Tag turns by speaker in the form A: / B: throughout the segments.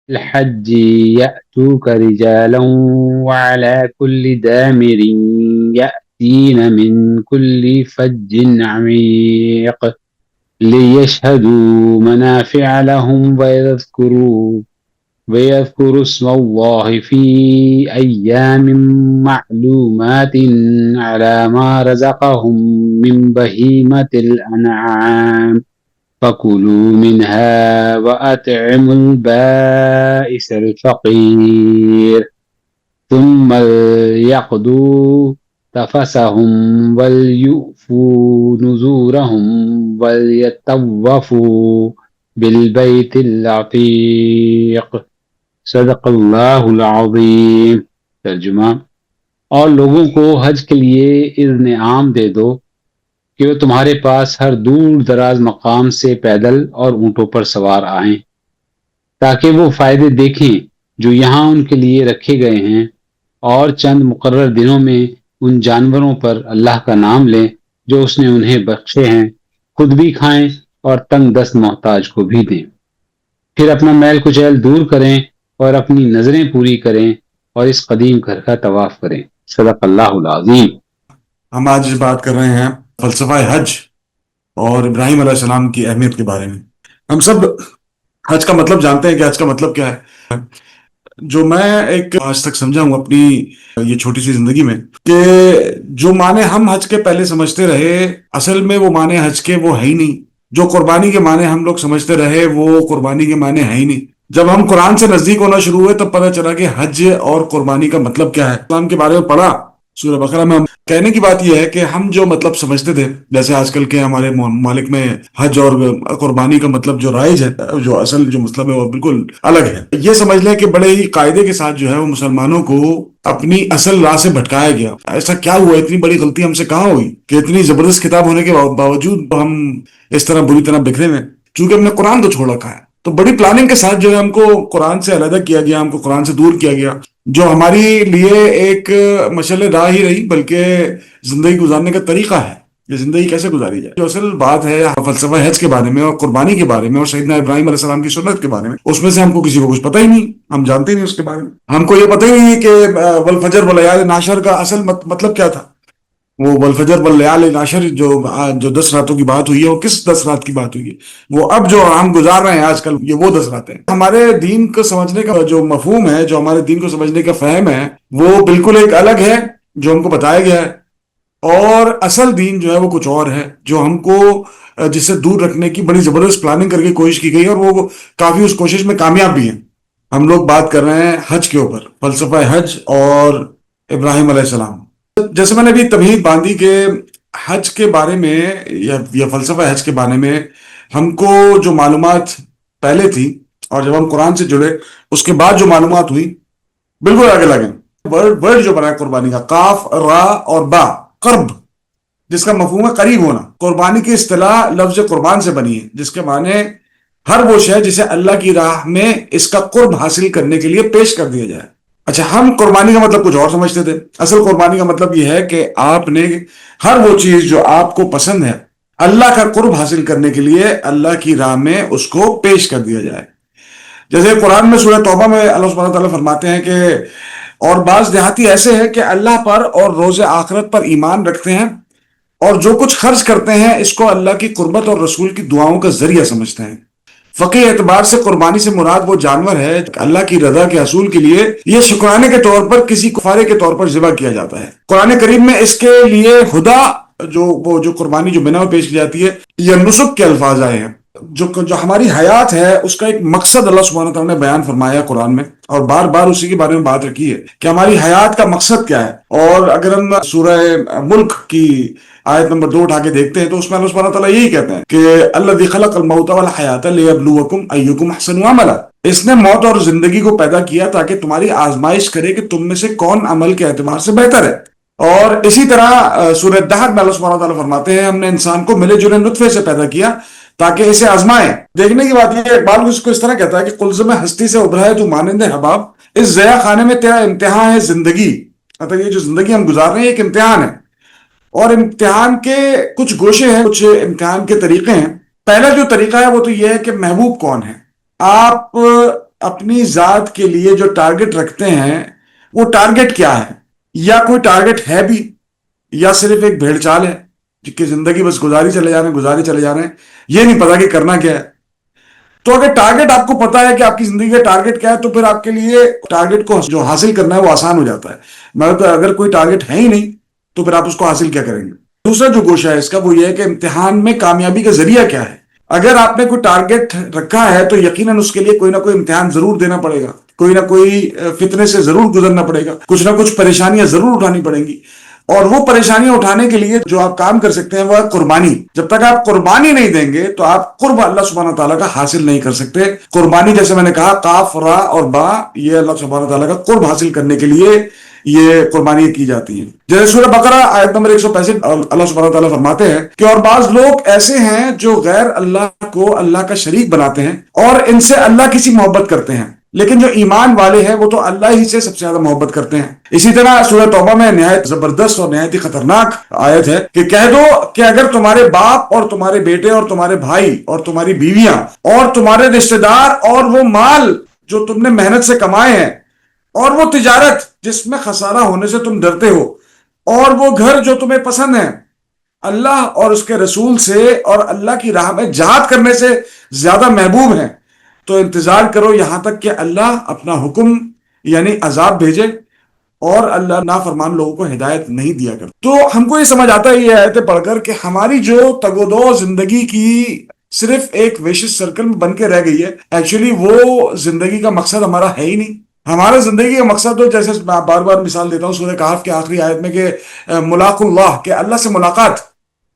A: الحج يأتوك رجالا وعلى كل دامر يأتين من كل فج عميق ليشهدوا منافع لهم ويذكروا اسم الله في أيام معلومات على ما رزقهم من بهيمة الأنعام فكلوا منها وأطعموا البائس الفقير ثم ليقضوا تفسهم وليؤفوا نذورهم وليطوفوا بالبيت العتيق صدق اللہ العظیم۔ ترجمہ: اور لوگوں کو حج کے لیے اذن عام دے دو کہ وہ تمہارے پاس ہر دور دراز مقام سے پیدل اور اونٹوں پر سوار آئیں تاکہ وہ فائدے دیکھیں جو یہاں ان کے لیے رکھے گئے ہیں، اور چند مقرر دنوں میں ان جانوروں پر اللہ کا نام لیں جو اس نے انہیں بخشے ہیں، خود بھی کھائیں اور تنگ دست محتاج کو بھی دیں، پھر اپنا میل کچیل دور کریں اور اپنی نظریں پوری کریں اور اس قدیم گھر کا طواف کریں۔ صدق اللہ العظیم۔
B: ہم آج بات کر رہے ہیں فلسفہ حج اور ابراہیم علیہ السلام کی اہمیت کے بارے میں۔ ہم سب حج کا مطلب جانتے ہیں کہ حج کا مطلب کیا ہے۔ جو میں ایک آج تک سمجھا ہوں اپنی یہ چھوٹی سی زندگی میں، کہ جو معنی ہم حج کے پہلے سمجھتے رہے، اصل میں وہ معنی حج کے وہ ہے ہی نہیں۔ جو قربانی کے معنی ہم لوگ سمجھتے رہے، وہ قربانی کے معنی ہے ہی نہیں۔ جب ہم قرآن سے نزدیک ہونا شروع ہوئے تب پتہ چلا کہ حج اور قربانی کا مطلب کیا ہے۔ اسلام کے بارے میں پڑھا سورہ بقرہ میں۔ کہنے کی بات یہ ہے کہ ہم جو مطلب سمجھتے تھے، جیسے آج کل کے ہمارے ممالک میں حج اور قربانی کا مطلب جو رائج ہے، جو اصل جو مطلب ہے وہ بالکل الگ ہے۔ یہ سمجھ لیں کہ بڑے ہی قاعدے کے ساتھ جو ہے وہ مسلمانوں کو اپنی اصل راہ سے بھٹکایا گیا۔ ایسا کیا ہوا، اتنی بڑی غلطی ہم سے کہاں ہوئی کہ اتنی زبردست کتاب ہونے کے باوجود ہم اس طرح بری طرح بکھرے ہوئے، چونکہ ہم نے قرآن کو چھوڑ رکھا ہے۔ تو بڑی پلاننگ کے ساتھ جو ہے ہم کو قرآن سے علیحدہ کیا گیا، ہم کو قرآن سے دور کیا گیا، جو ہماری لیے ایک مشعل راہ ہی رہی بلکہ زندگی گزارنے کا طریقہ ہے کہ زندگی کیسے گزاری جائے۔ جو اصل بات ہے فلسفہ حج کے بارے میں اور قربانی کے بارے میں اور سیدنا ابراہیم علیہ السلام کی سنت کے بارے میں، اس میں سے ہم کو کسی کو کچھ پتہ ہی نہیں، ہم جانتے ہی نہیں اس کے بارے میں۔ ہم کو یہ پتہ ہی نہیں کہ والفجر والیال عشر کا اصل مطلب کیا تھا۔ وہ والفجر والیال عشر جو 10 راتوں کی بات ہوئی ہے، وہ کس 10 رات کی بات ہوئی ہے؟ وہ اب جو ہم گزار رہے ہیں آج کل، یہ وہ 10 راتیں ہیں۔ ہمارے دین کو سمجھنے کا جو مفہوم ہے، جو ہمارے دین کو سمجھنے کا فہم ہے، وہ بالکل ایک الگ ہے جو ہم کو بتایا گیا ہے، اور اصل دین جو ہے وہ کچھ اور ہے جو ہم کو جس سے دور رکھنے کی بڑی زبردست پلاننگ کر کے کوشش کی گئی، اور وہ کافی اس کوشش میں کامیاب بھی ہیں۔ ہم لوگ بات کر رہے ہیں حج کے اوپر، فلسفہ حج اور ابراہیم علیہ السلام۔ جیسے میں نے ابھی تمہید باندھی کہ حج کے بارے میں یا فلسفہ حج کے بارے میں ہم کو جو معلومات پہلے تھی، اور جب ہم قرآن سے جڑے اس کے بعد جو معلومات ہوئی، بالکل آگے لگے۔ ورڈ جو بنا ہے قربانی کا، قاف را اور با، قرب، جس کا مفہوم ہے قریب ہونا۔ قربانی کی اصطلاح لفظ قربان سے بنی ہے، جس کے معنی ہر وہ شے جسے اللہ کی راہ میں اس کا قرب حاصل کرنے کے لیے پیش کر دیا جائے۔ اچھا، ہم قربانی کا مطلب کچھ اور سمجھتے تھے۔ اصل قربانی کا مطلب یہ ہے کہ آپ نے ہر وہ چیز جو آپ کو پسند ہے، اللہ کا قرب حاصل کرنے کے لیے اللہ کی راہ میں اس کو پیش کر دیا جائے۔ جیسے قرآن میں سورہ توبہ میں اللہ سبحانہ تعالیٰ فرماتے ہیں کہ اور بعض دیہاتی ایسے ہیں کہ اللہ پر اور روز آخرت پر ایمان رکھتے ہیں، اور جو کچھ خرچ کرتے ہیں اس کو اللہ کی قربت اور رسول کی دعاؤں کا ذریعہ سمجھتے ہیں۔ فقہی اعتبار سے قربانی سے مراد وہ جانور ہے اللہ کی رضا کے حصول کے لیے یہ شکرانے کے طور پر کسی کفارے کے طور پر ذبح کیا جاتا ہے۔ قرآن کریم میں اس کے لیے خدا جو قربانی جو بنا پیش کی جاتی ہے، یہ نسک کے الفاظ آئے ہیں۔ جو ہماری حیات ہے اس کا ایک مقصد اللہ سبحانہ تعالیٰ نے بیان فرمایا قرآن میں، اور بار بار اسی کے بارے میں بات رکھی ہے کہ ہماری حیات کا مقصد کیا ہے۔ اور اگر ہم سورہ ملک کی آیت نمبر 2 اٹھا کے دیکھتے ہیں تو اس میں اللہ سبحانہ تعالیٰ یہی کہتے ہیں کہ الذی خلق الموت والحیات لیبلوکم ایکم احسن عملا، اس نے موت اور زندگی کو پیدا کیا تاکہ تمہاری آزمائش کرے کہ تم میں سے کون عمل کے اعتبار سے بہتر ہے۔ اور اسی طرح سورہ دہر میں اللہ سبحانہ تعالیٰ فرماتے ہیں ہم نے انسان کو ملے جلے نطفے سے پیدا کیا تاکہ اسے آزمائیں۔ دیکھنے کی بات یہ ہے، اقبال اس کو اس طرح کہتا ہے کہ قلزم ہستی سے ابھرا ہے تو مانند حباب، اس ضیاء خانے میں تیرا امتحان ہے زندگی۔ مطلب یہ جو زندگی ہم گزار رہے ہیں ایک امتحان ہے، اور امتحان کے کچھ گوشے ہیں، کچھ امتحان کے طریقے ہیں۔ پہلا جو طریقہ ہے وہ تو یہ ہے کہ محبوب کون ہے۔ آپ اپنی ذات کے لیے جو ٹارگٹ رکھتے ہیں وہ ٹارگٹ کیا ہے، یا کوئی ٹارگٹ ہے بھی، یا صرف ایک بھیڑ چال ہے کہ زندگی بس گزاری چلے جا رہے ہیں، یہ نہیں پتا کہ کرنا کیا ہے۔ تو اگر ٹارگٹ آپ کو پتا ہے کہ آپ کی زندگی کا ٹارگٹ کیا ہے تو پھر آپ کے لیے ٹارگٹ کو جو حاصل کرنا ہے وہ آسان ہو جاتا ہے، مگر اگر کوئی ٹارگٹ ہے ہی نہیں تو پھر آپ اس کو حاصل کیا کریں گے۔ دوسرا جو گوشہ ہے اس کا وہ یہ ہے کہ امتحان میں کامیابی کا ذریعہ کیا ہے۔ اگر آپ نے کوئی ٹارگٹ رکھا ہے تو یقیناً اس کے لیے کوئی نہ کوئی امتحان ضرور دینا پڑے گا، کوئی نہ کوئی فتنے سے ضرور گزرنا پڑے گا، کچھ نہ کچھ پریشانیاں ضرور اٹھانی پڑیں گی، اور وہ پریشانیاں اٹھانے کے لیے جو آپ کام کر سکتے ہیں وہ ہے قربانی۔ جب تک آپ قربانی نہیں دیں گے تو آپ قرب اللہ سبحانہ تعالیٰ کا حاصل نہیں کر سکتے۔ قربانی جیسے میں نے کہا قاف را اور با، یہ اللہ سبحانہ تعالیٰ کا قرب حاصل کرنے کے لیے یہ قربانی کی جاتی ہیں۔ جیسے سورہ بقرہ آیت نمبر 165 اللہ سبحانہ تعالیٰ فرماتے ہیں کہ اور بعض لوگ ایسے ہیں جو غیر اللہ کو اللہ کا شریک بناتے ہیں اور ان سے اللہ کسی محبت کرتے ہیں، لیکن جو ایمان والے ہیں وہ تو اللہ ہی سے سب سے زیادہ محبت کرتے ہیں۔ اسی طرح سورہ توبہ میں نہایت زبردست اور نہایت ہی خطرناک آیت ہے کہ کہہ دو کہ اگر تمہارے باپ اور تمہارے بیٹے اور تمہارے بھائی اور تمہاری بیویاں اور تمہارے رشتہ دار اور وہ مال جو تم نے محنت سے کمائے ہیں اور وہ تجارت جس میں خسارہ ہونے سے تم ڈرتے ہو اور وہ گھر جو تمہیں پسند ہیں اللہ اور اس کے رسول سے اور اللہ کی راہ میں جہاد کرنے سے زیادہ محبوب ہیں، تو انتظار کرو یہاں تک کہ اللہ اپنا حکم یعنی عذاب بھیجے، اور اللہ نافرمان لوگوں کو ہدایت نہیں دیا کرتا۔ تو ہم کو یہ سمجھ آتا ہے یہ آیتیں پڑھ کر کہ ہماری جو تگ و دو زندگی کی صرف ایک ویشس سرکل میں بن کے رہ گئی ہے، ایکچولی وہ زندگی کا مقصد ہمارا ہے ہی نہیں۔ ہمارا زندگی کا مقصد تو جیسے میں بار بار مثال دیتا ہوں سورہ کہف کے آخری آیت میں کہ ملاق اللہ، کہ اللہ سے ملاقات۔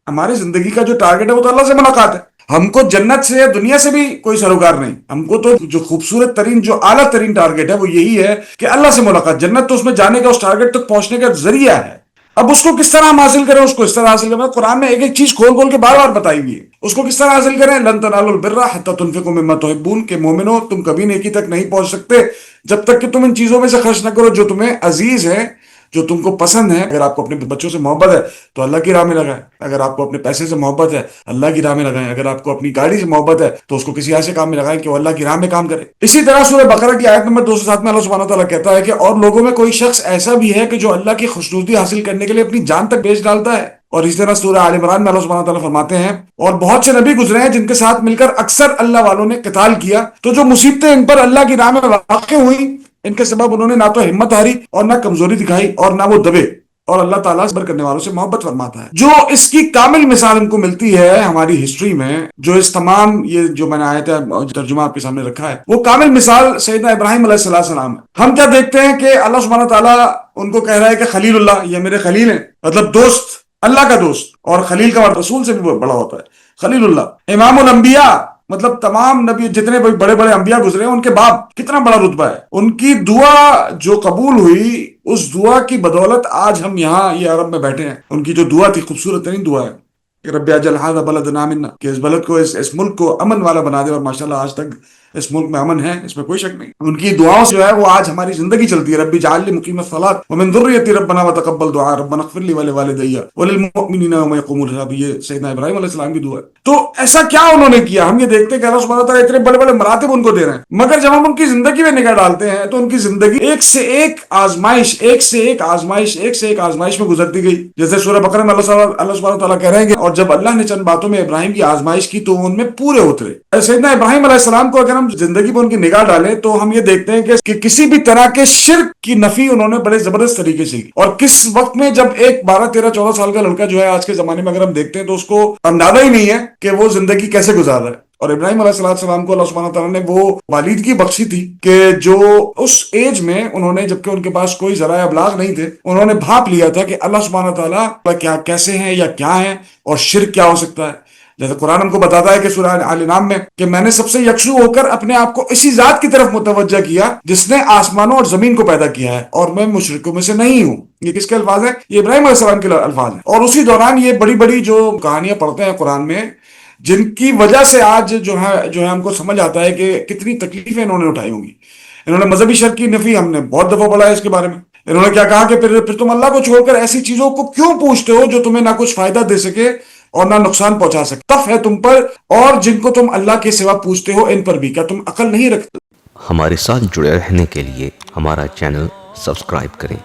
B: ہماری زندگی کا جو ٹارگٹ ہے وہ تو اللہ سے ملاقات ہے۔ ہم کو جنت سے دنیا سے بھی کوئی سروکار نہیں، ہم کو تو جو خوبصورت ترین جو اعلیٰ ترین ٹارگٹ ہے وہ یہی ہے کہ اللہ سے ملاقات۔ جنت تو اس میں جانے کا، اس ٹارگٹ تک پہنچنے کا ذریعہ ہے۔ اب اس کو کس طرح ہم حاصل کریں، اس کو اس طرح حاصل کریں، قرآن میں ایک ایک چیز کھول کھول کے بار بار بتائی ہوئی ہے، اس کو کس طرح حاصل کریں۔ لن تنالوا البر حتی تنفقوا مما تحبون، کہ مومنو تم کبھی نیکی تک نہیں پہنچ سکتے جب تک کہ تم ان چیزوں میں سے خرچ نہ کرو جو تمہیں عزیز ہے، جو تم کو پسند ہے۔ اگر آپ کو اپنے بچوں سے محبت ہے تو اللہ کی راہ میں لگائیں، اگر آپ کو اپنے پیسے سے محبت ہے اللہ کی راہ میں لگائیں، اگر آپ کو اپنی گاڑی سے محبت ہے تو اس کو کسی ایسے کام میں لگائیں کہ وہ اللہ کی راہ میں کام کرے۔ اسی طرح سورہ بقرہ کی آیت نمبر 207 میں اللہ سبحانہ تعالیٰ کہتا ہے کہ اور لوگوں میں کوئی شخص ایسا بھی ہے کہ جو اللہ کی خوشنودی حاصل کرنے کے لیے اپنی جان تک بیچ ڈالتا ہے۔ اور اسی طرح سورہ آل عمران میں اللہ سبحانہ تعالیٰ فرماتے ہیں اور بہت سے نبی گزرے ہیں جن کے ساتھ مل کر اکثر اللہ والوں نے قتال کیا، تو جو مصیبتیں ان پر اللہ کی راہ میں واقع ہوئیں ان کے سبب انہوں نے نہ تو ہمت ہاری اور نہ کمزوری دکھائی اور نہ وہ دبے، اور اللہ تعالیٰ صبر کرنے والوں سے محبت فرماتا ہے۔ جو اس کی کامل مثال ان کو ملتی ہے ہماری ہسٹری میں، جو اس تمام یہ جو میں نے آیت ترجمہ آپ کے سامنے رکھا ہے، وہ کامل مثال سیدنا ابراہیم علیہ السلام ہے۔ ہم کیا دیکھتے ہیں کہ اللہ سبحانہ تعالیٰ ان کو کہہ رہا ہے کہ خلیل اللہ، یہ میرے خلیل ہیں، مطلب دوست، اللہ کا دوست، اور خلیل کا رسول سے بھی بڑا ہوتا ہے خلیل اللہ۔ امام الانبیاء، مطلب تمام نبی جتنے بڑے بڑے انبیاء گزرے ہیں ان کے باپ، کتنا بڑا رتبہ ہے۔ ان کی دعا جو قبول ہوئی، اس دعا کی بدولت آج ہم یہاں یہ عرب میں بیٹھے ہیں۔ ان کی جو دعا تھی خوبصورت ترین دعا ہے کہ رب اجعل ھذا بلدنا آمنا، کہ اس بلد کو اس ملک کو امن والا بنا دے، اور ماشاءاللہ آج تک اس ملک میں امن ہے، اس میں کوئی شک نہیں۔ ان کی دعاؤں سے جو ہے وہ آج ہماری زندگی چلتی ہے۔ رب اجعل لی مقیم الصلاۃ ومن ذریتی ربنا وتقبل دعاء ربنا اغفر لی ولوالدی وللمؤمنین یوم یقوم الحساب، یہ سیدنا ابراہیم علیہ السلام کی دعا ہے۔ تو ایسا کیا انہوں نے کیا؟ ہم یہ دیکھتے ہیں کہ اللہ سبحانہ تعالیٰ اتنے بڑے بڑے مراتب ان کو دے رہے ہیں، مگر جب ہم ان کی زندگی میں نگاہ ڈالتے ہیں تو ان کی زندگی ایک سے ایک آزمائش، ایک سے ایک آزمائش، ایک سے ایک آزمائش میں گزرتی گئی۔ جیسے سورہ بقرہ میں اللہ سبحانہ تعالیٰ کہہ رہے ہیں کہ اور جب اللہ نے چند باتوں میں ابراہیم کی آزمائش کی تو ان میں پورے اترے۔ سیدنا ابراہیم علیہ السلام کو اگر ہم زندگی پر ان کی نگاہ ڈالیں تو ہم یہ دیکھتے ہیں کہ کسی بھی طرح کے شرک کی نفی انہوں نے بڑے زبردست طریقے سے کی، اور کس وقت میں جب ایک 12 13 14 سال کا لڑکا جو ہے آج کے زمانے میں اگر ہم دیکھتے ہیں تو اس کو اندازہ ہی نہیں ہے کہ وہ زندگی کیسے گزار رہا ہے۔ اور ابراہیم علیہ السلام کو اللہ سبحانہ تعالیٰ نے وہ والدگی بخشی تھی کہ جو اس ایج میں انہوں نے، جبکہ ان کے پاس کوئی ذرائع ابلاغ نہیں تھے، انہوں نے بھاپ لیا تھا کہ اللہ سبحانہ تعالیٰ کیا کیسے ہیں یا کیا ہے اور شرک کیا ہو سکتا ہے۔ جیسے قرآن ہم کو بتاتا ہے کہ سورہ آل انعام میں کہ میں نے سب سے یکسو ہو کر اپنے آپ کو اسی ذات کی طرف متوجہ کیا جس نے آسمانوں اور زمین کو پیدا کیا ہے، اور میں مشرکوں میں سے نہیں ہوں۔ یہ کس کے الفاظ ہیں؟ یہ ابراہیم علیہ السلام کے الفاظ ہیں۔ اور اسی دوران یہ بڑی بڑی جو کہانیاں پڑھتے ہیں قرآن میں، جن کی وجہ سے آج جو ہے ہم کو سمجھ آتا ہے کہ کتنی تکلیفیں انہوں نے اٹھائی ہوں گی۔ انہوں نے مذہبی شرک کی نفی، ہم نے بہت دفعہ پڑھا ہے اس کے بارے میں۔ انہوں نے کیا کہا کہ پھر تم اللہ کو چھوڑ کر ایسی چیزوں کو کیوں پوچھتے ہو جو تمہیں نہ کچھ فائدہ دے سکے اور نہ نقصان پہنچا سکے؟ تف ہے تم پر اور جن کو تم اللہ کے سوا پوچھتے ہو ان پر بھی، کیا تم عقل نہیں رکھتے؟
C: ہمارے ساتھ جڑے رہنے کے لیے ہمارا چینل سبسکرائب کریں۔